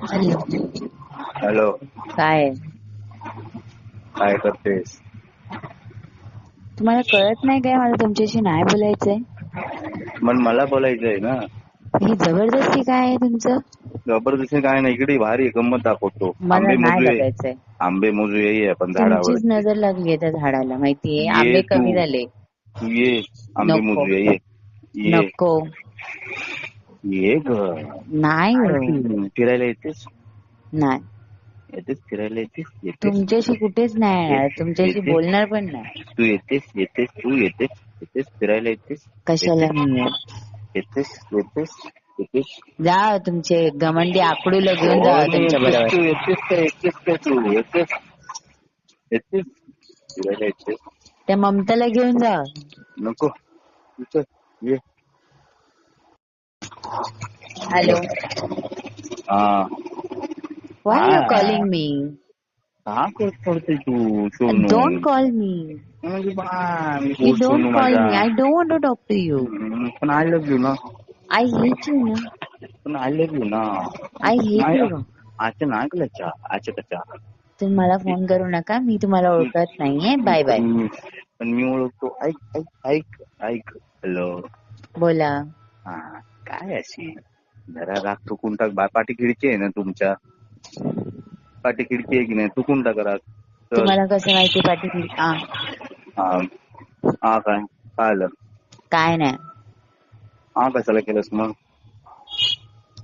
Hello. Hello. काय काय करतेस? तुम्हाला कळत नाही काय मला तुमच्याशी नाही बोलायचंय? पण मला बोलायचंय ना. ही जबरदस्ती काय आहे तुमचं? जबरदस्ती काय नाही, इकडे भारी गंमत दाखवतो. मला आंबे नाही मोजूये, बघायचंय. आंबे मोजूये ये आपण झाडावर. तुमचीच नजर लागली त्या झाडाला माहितीये. ये आंबे तू कमी झाले. तू ये आंबे नको मोजूये ये ये नको ये ग. नाही काय हो. तू फिरायला येतेस? नाही, येतेस फिरायला येतेस तुमच्याशी कुठेच नाही येणार, तुमच्याशी येतेस बोलणार पण नाही. तू येतेस फिरायला येतेस कशाला नाही येत? येतेस येतेस येतेस. जा तुमचे घमंडी आकडूला घेऊन जा अरे तुमच्या येतेस बरोबर. तू येतेस फिरायला येतेस. त्या ममताला घेऊन जा. नको चल ये. हॅलो. हा व्हाय यू कॉलिंग मी? का करते तू सोनू? Don't call me. म्हणजे बा मी You बोल don't सोनू call माझा. me. I don't want to talk to you. पण आय लव्ह यू ना. I hate you ना. पण आय लव्ह यू ना. I hate you. अच्छा ना ऐकलं अच्छा कच्चा. तुम्ही मला फोन करू नका, मी तुम्हाला ओळखत नाहीये. Bye bye. पण मी ओळखतो. ऐक ऐक ऐक ऐक. हॅलो. बोला. हा काय अशी जरा राग चुकून टाक. पाठी खिडकी आहे ना तुमच्या? पाठी खिडकी आहे की नाही? चुकून टाक राग. तुम्हाला कसं माहिती पाठी? हा काय आलं? काय नाही. हा कशाला केलंस मग?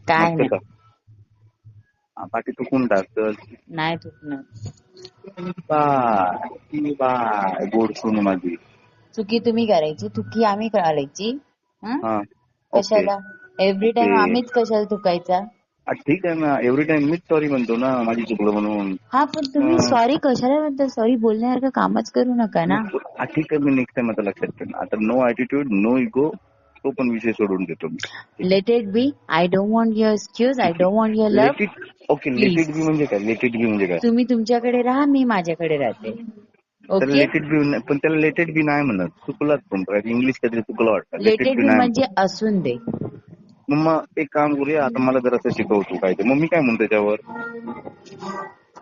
काय नाही. पाठी चुकून टाक. नाही चुकणार. बाय गोड सोनू माझी. चुकी तुम्ही करायची, चुकी आम्ही करायची. हा कशाला एव्हरी टाइम आम्हीच कशाला चुकायचा? ठीक आहे ना, एव्हरी टाइम मीच सॉरी म्हणतो ना माझी चुकलं म्हणून. हा पण तुम्ही सॉरी कशाला म्हणता? सॉरी बोलण्यासारखं कामच करू नका ना. ठीक आहे, मी नेक्स्ट टाइम आता लक्षात ठेव. आता नो ऍटिट्यूड नो इगो, तो पण विषय सोडून देतो मी. Let it be. I don't want your excuse. I don't want your love. Okay let it be म्हणजे काय? लेट इट बी म्हणजे काय? तुम्ही तुमच्याकडे राहा, मी माझ्याकडे राहते. त्याला ओके. लेट इट बी, पण त्याला लेट इट बी नाही म्हणत. चुकलाच पण इंग्लिश काहीतरी चुकलं वाटतं. लेट इट बी म्हणजे असून दे. मग एक काम करूया, आता मला जर असं शिकवतो काय ते, मग मी काय म्हणतो त्याच्यावर?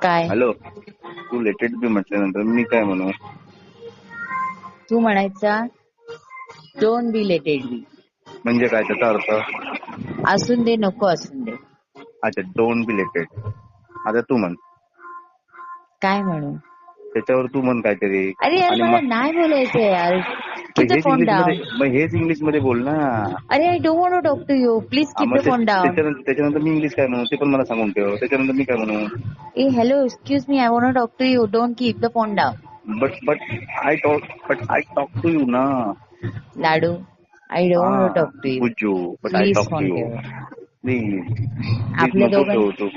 काय? हॅलो. तू लेट इट बी म्हटल्यानंतर मी काय म्हणू? तू म्हणायचा don't be let it be. म्हणजे काय त्याचा अर्थ? असून दे, नको असून दे. अच्छा डोंट बी लेट इट. आता तू म्हण. काय म्हणू? त्याच्यावर तू म्हण काहीतरी. अरे यार मला नाही बोलायचं यार. Keep the phone down. हेच इंग्लिश मध्ये बोल ना. अरे I don't want to talk to you. Please keep the phone down. त्याच्यानंतर मी इंग्लिश काय म्हणू ते पण मला सांगून ठेव. त्याच्यानंतर मी काय म्हणू? ए hello excuse me, I want to talk to you. Don't keep the phone down. But I talk to you ना. Laddu I don't want to talk to you. Bujju but I please talk to phone you. ठेवा. Please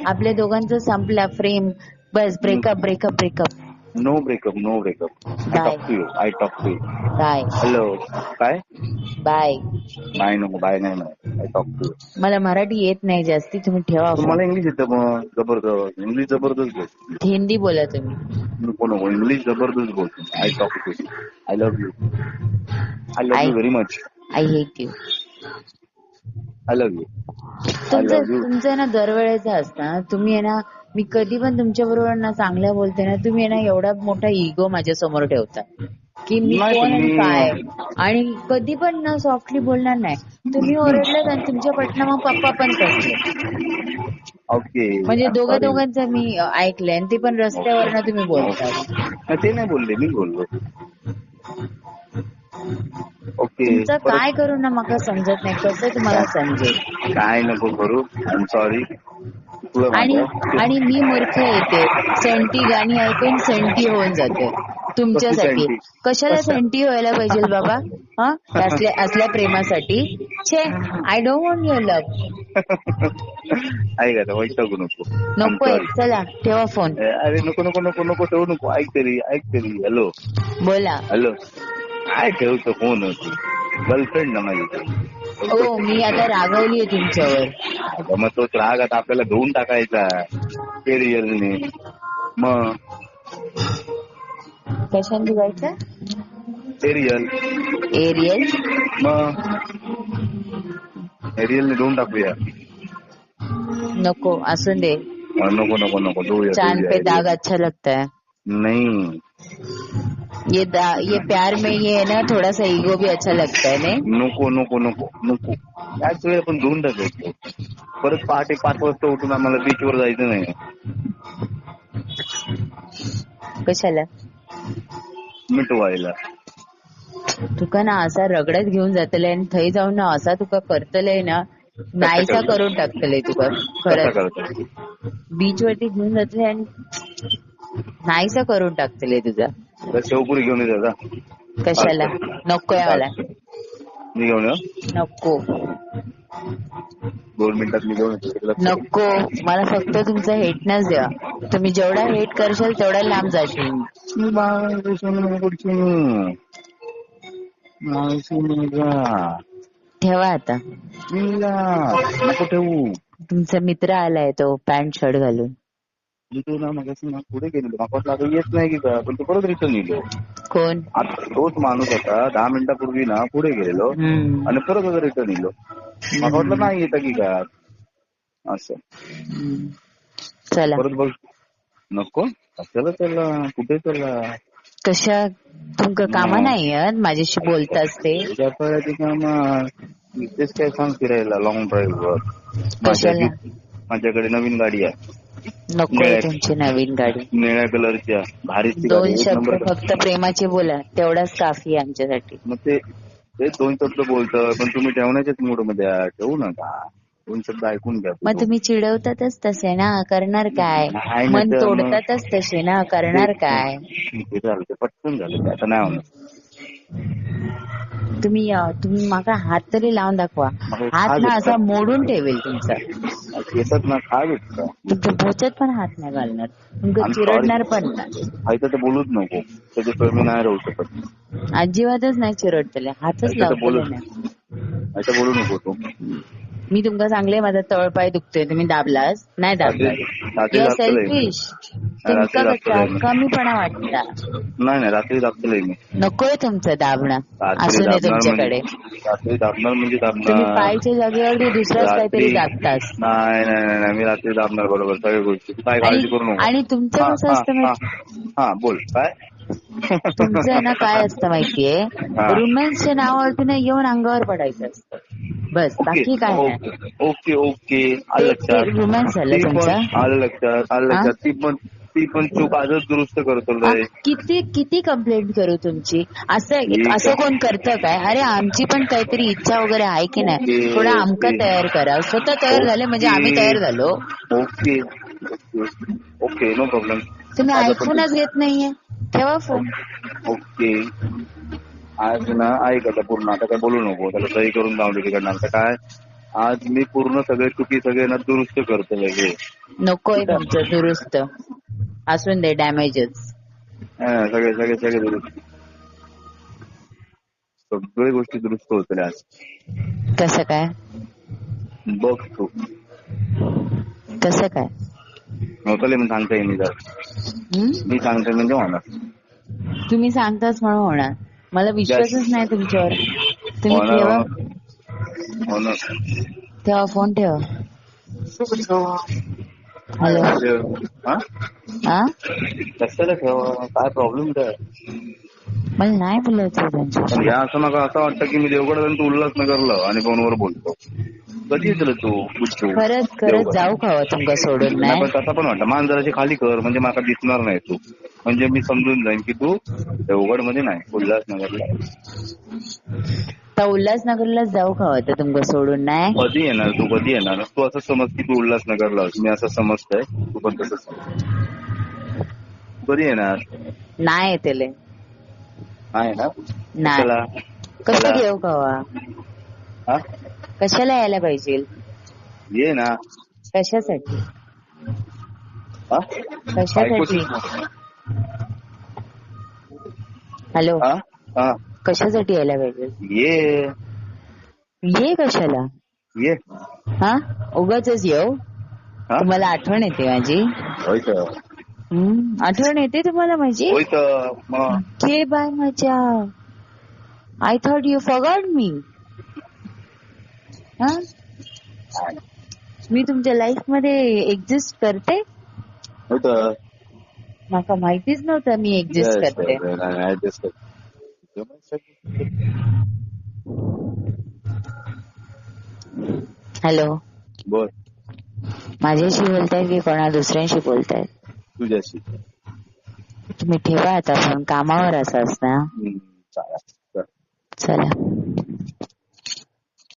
आपल्या दोघांचं संपला फ्रेम. बस breakup breakup breakup. No breakup. I talk to you. Bye. Hello. काय? Bye. नाही नको बाय नाही म्हणत. I talk to you. मला मराठी येत नाही जास्ती, तुम्ही ठेवा. तुम्हाला इंग्लिश येतं मग जबरदस्त. इंग्लिश जबरदस्त बोल. हिंदी बोला तुम्ही. नको इंग्लिश जबरदस्त बोल. I talk to you. I love you. I love you very much. I hate you. I love you. तुमचं ना दरवेळेचं असतं ना. तुम्ही आहे ना, मी कधी पण तुमच्या बरोबर ना चांगलं बोलते ना, तुम्ही आहे ना एवढा मोठा इगो माझ्या समोर ठेवता की मी कोण आणि काय, आणि कधी पण ना सॉफ्टली बोलणार नाही. तुम्ही ओरडलात आणि तुमच्या पटना मग पप्पा पण कसले. ओके. म्हणजे दोघांचं मी ऐकलंय, आणि ते पण रस्त्यावर ना तुम्ही बोलतात. ते नाही बोलले, मी बोललो. ओके. तुमचं काय करू ना मला समजत नाही. कसं तुम्हाला समजेल? काय नको करू. I am sorry. आणि मी मूर्ख येते, सेंटी गाणी ऐकून सेंटी होऊन जाते तुमच्यासाठी. कशाला सेंटी व्हायला पाहिजे बाबा? हा असल्या प्रेमासाठी? छे, I don't want your love. ऐक आता वैतागू नको. नकोय, चला ठेवा फोन. अरे नको ठेवू नको. ऐक तरी. हॅलो. बोला. हॅलो. काय ठेवतो फोन होती? गर्लफ्रेंड ना माझी. हो, मी आता रागवलीये तुमच्यावर. मग तोच राग आता आपल्याला धुवून टाकायचा एरियलने. मग कशाने धुवायचं? एरियल. मग एरियलने धुवून टाकूया. नको असून दे. नको नको नको दूर चांद पे दाग अच्छा लगता है. नाही. ये प्यार में ये है ना थोड़ा सा ईगो भी अच्छा लगता है नहीं. नको नको नको नको. त्याच वेळी आपण धुवून टाकायचो. परत पहाटे 5 वाजता उठून आम्हाला बीचवर जायचं नाही. कशाला मिटवायला. तुका ना असा रगडत घेऊन जातले आणि थंय जाऊन ना असा तुका करतलंय ना नाहीसा करून टाकतलंय तुका खरंच. बीच वरती घेऊन जातले आणि नाहीसा करून टाकतलंय तुझा. शेवपुरी घेऊन येते का? कशाला नकोय मला. मी घेऊन नको 2 मिनिटात मी घेऊन येतो. नको मला फक्त तुमचा हेटनच द्या. तुम्ही जेवढा हेट करशाल तेवढा लांब जाशील. ठेवा आता. नको ठेवू. तुमचा मित्र आलाय तो पॅन्ट शर्ट घालून. मी तो ना मग पुढे गेलेलो. मागवत आता येत नाही की काय पण तो परत रिटर्न येलो. कोण? तोच माणूस होता 10 मिनिटापूर्वी ना पुढे गेलेलो आणि परत रिटर्न येलो. मला वाटलं नाही येतं की काय असं. चला परत बघ. नको कशाला चला कुठे चला. कशा तुमचं कामा नाही माझ्याशी बोलताच ते. तेच काय सांग फिरायला लॉंग ड्राईव्ह वर. कशाला? माझ्याकडे नवीन गाडी आहे. नकोय तुमची नवीन गाडी. निळ्या कलरच्या भारी. 2 शब्द फक्त प्रेमाचे बोला तेवढाच काफी आहे आमच्यासाठी. मग ते 2 शब्द बोलतोय पण तुम्ही ठेवण्याच्याच मूड मध्ये ठेवू नका. 2 शब्द ऐकून घ्या. मग तुम्ही चिडवतातच तसे ना करणार काय. मन तोडतातच तसे ना करणार काय. ते झालं ते पटकन झालं आता नाही होणार. तुम्ही माका हात तरी लावून दाखवा. हात ना असा मोडून ठेवेल तुमचा. येतात ना खा घेत तुमच्या भोच्यात पण हात नाही घालणार. तुमचं चिरडणार पण नाही. हायचं तर बोलूच नको. त्याच्याशिवाय मी नाही राहू शकत. अजिबातच नाही चिरडतले. हातच लावतले नाही. असं बोलू नको तू. मी तुमका सांगले माझा तळपाय दुखतोय तुम्ही दाबलास नाही दाबलास. सेल्फिश. तुमका कमीपणा वाटता. नाही रात्री दाबतलंय मी. नकोय तुमचं दाबणं असू नये तुमच्याकडे. रात्री दाबणार म्हणजे दाबणार. तुम्ही पायच्या जागेवर दुसराच काहीतरी दाबतास. नाही मी रात्री दाबणार बरोबर सगळ्या गोष्टी. काय काळजी करू नको. आणि तुमचं कसं असतं हा बोल काय. तुमचं ना काय असतं माहितीये रोमॅन्सच्या नावावरती ना येऊन अंगावर पडायचं असतं बस. बाकी काय नाही. ओके ओके आलं लक्षात. रोमॅन्स झालं तुमचा. आलं लक्षात. ती पण चूक आजच दुरुस्त करतो. किती कंप्लेंट करू तुमची. असं कोण करतं काय. अरे आमची पण काहीतरी इच्छा वगैरे आहे की नाही. थोडा आमका तयार करा. स्वतः तयार झाले म्हणजे आम्ही तयार झालो. Okay okay no problem. तुम्ही ऐकूनच घेत नाहीये. ठेवा फोन. ओके आज ना ऐक आता पूर्ण. आता काय बोलू नको. त्याला सही करून जाऊ दे तिकडनं. आता काय आज मी पूर्ण सगळे चुकी सगळे ना दुरुस्त करतो. नकोय तुमचं दुरुस्त. असून दे डॅमेजेस. सगळे दुरुस्त. सगळ्या गोष्टी दुरुस्त होतील आज. कसं काय बघ तू. कसं काय होतले मी सांगता येईल. मी सांगतोय म्हणजे होणार. तुम्ही सांगताच म्हणून होणार. मला विश्वासच नाही तुमच्यावर. तुम्ही ठेवा. ठेवा फोन ठेवा. हॅलो कशाला ठेवा. काय प्रॉब्लेम काय. मला नाही बोलायचं त्यांच्या. या असं नका. असं वाटतं की मी देवगड तू उल्हासनगरला आणि फोनवर बोलतो. कधी येतलं तू खरंच जाऊ खावा तुमका सोडून. नाही तसं पण वाटतं मान जराशी खाली कर म्हणजे मला दिसणार नाही तू. म्हणजे मी समजून जाईन की तू देवगड मध्ये नाही उल्हासनगरला. उल्हासनगरलाच जाऊ खावा तर तुमका सोडून. नाही कधी येणार तू. कधी येणार तू. असं समज की तू उल्हासनगरला मी असं समजतंय. तू पण तसं समज. कधी येणार. नाही येतेले. नाही ना. नाही कसं घेऊ खावा. कशाला यायला पाहिजे. ये ना. कशासाठी. कशासाठी. हॅलो कशासाठी यायला पाहिजे. ये कशाला. ये उगाच येऊ. तुम्हाला आठवण येते माझी. आठवण येते तुम्हाला माझी. के बाय मजा. आय थॉट यू फॉरगॉट मी. मी तुमच्या लाईफ मध्ये एक्झिस्ट करते? होतं. माका माहितीच नव्हतं मी एक्झिस्ट करते. ऍडजस्ट करते. हॅलो, बोल. माझ्याशी बोलतायत की कोणा दुसऱ्यांशी बोलतायत? तुझ्याशी. तुम्ही ठेवा आता फोन, कामावर असाच ना. चालेल. चला.